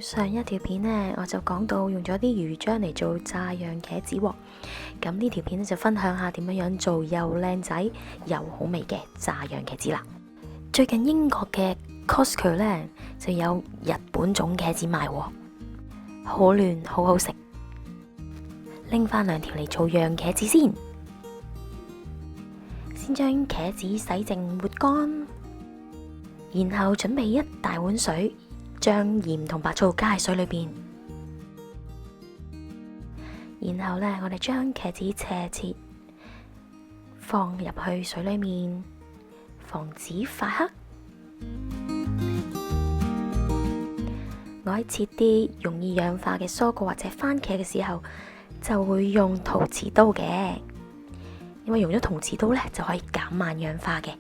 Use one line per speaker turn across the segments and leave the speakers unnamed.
上一條片呢，我就講到用咗啲魚漿嚟做炸釀茄子喎。咁呢條片呢，就分享下點樣做又靚仔又好味嘅炸釀茄子啦。最近英國嘅 Costco 呢，就有日本種茄子賣喎，好嫩好好食。拎翻2條嚟做釀茄子先。先將茄子洗淨抹乾，然後準備1大碗水，將鹽同白醋加喺水裏邊。然後呢，我哋將茄子斜切放入去水裏面，防止發黑。我喺切啲容易氧化嘅蔬果或者番茄嘅時候，就會用陶瓷刀嘅。因為用咗陶瓷刀呢，就可以減慢氧化嘅。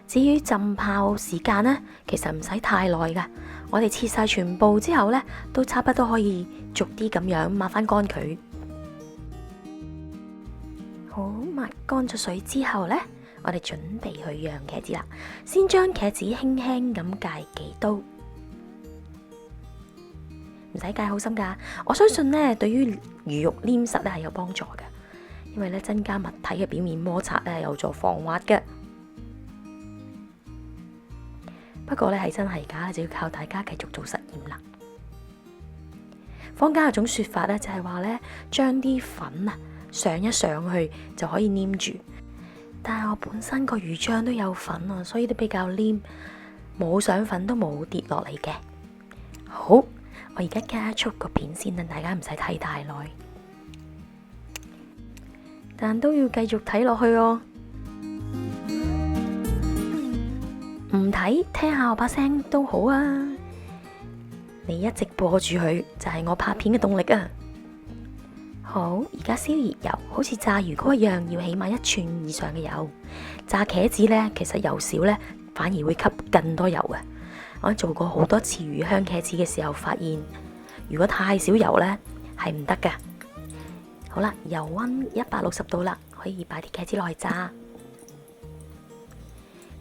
至於浸泡時間呢，其實唔使太耐噶。我哋切晒全部之後呢，都差不多可以逐啲咁樣抹翻乾佢。好，抹乾咗水之後呢，我哋準備去釀茄子啦。先將茄子輕輕咁界幾刀，唔使界好深噶。我相信呢，對於魚肉黏實咧係有幫助嘅。因為咧增加物體嘅表面摩擦咧，有助防滑嘅。不過咧係真係假，就要靠大家繼續做實驗啦。坊間有種說法咧，就係話咧將啲粉上一上去就可以黏住。但係我本身個魚漿都有粉啊，所以都比較黏，冇上粉都冇跌落嚟嘅。好，我而家加速個片先，等大家唔使睇太耐。但都要繼續睇落去哦，唔睇聽下我把聲都好啊。你一直播住佢，就係我拍片嘅動力啊。好，而家燒熱油，好似炸魚糕一樣，要起碼1寸以上嘅油。炸茄子呢，其實油少呢，反而會吸更多油嘅。我做過好多次魚香茄子嘅時候，發現如果太少油呢，係唔得噶。好啦，油溫160度啦，可以擺啲茄子落去炸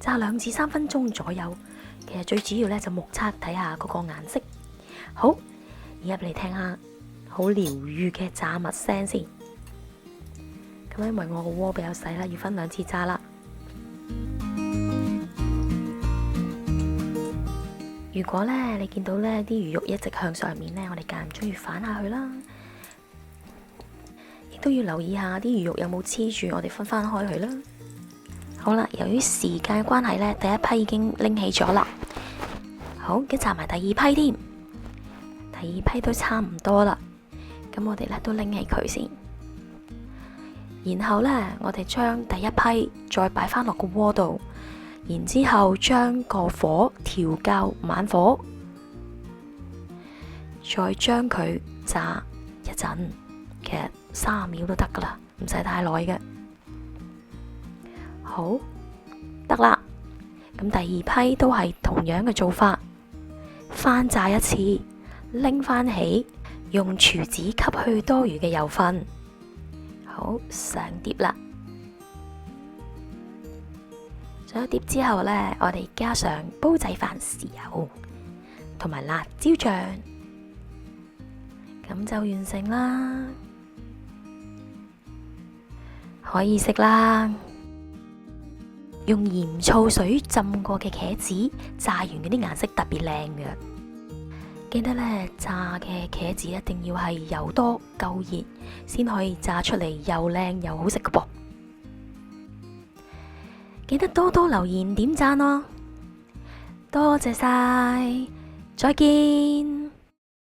2至3分鐘左右。其實最主要咧就目測睇下嗰個顏色。好，而家嚟聽下好療癒嘅炸物聲先。咁因為我個鍋比較細啦，要分2次炸啦。如果咧你見到咧啲魚肉一直向上面咧，我哋間唔中要反下去啦。都要留意下啲魚肉有冇黐住，我哋分翻開佢啦。好啦，由於時間關係呢，第一批已經拎起咗啦。好，跟住炸埋第2批添，第2批都差唔多啦。咁我哋呢都拎起佢先，然後呢，我哋將第1批再擺翻落個鍋度，然之後將個火調較慢火，再將佢炸一陣。其實30秒都得噶啦，唔使太耐嘅。好，得啦。咁第2批都係同樣嘅做法，翻炸一次，拎翻起，用廚子吸去多餘嘅油分。好，上碟啦。上咗碟之後呢，我哋加上煲仔飯豉油同埋辣椒醬，咁就完成啦。可以食啦。用鹽醋水浸過嘅茄子，炸完嗰啲顏色特別靚嘅。記得呢，炸嘅茄子一定要係油多夠熱，先可以炸出嚟又靚又好食嘅噃。記得多多留言點讚咯，多謝晒，再見。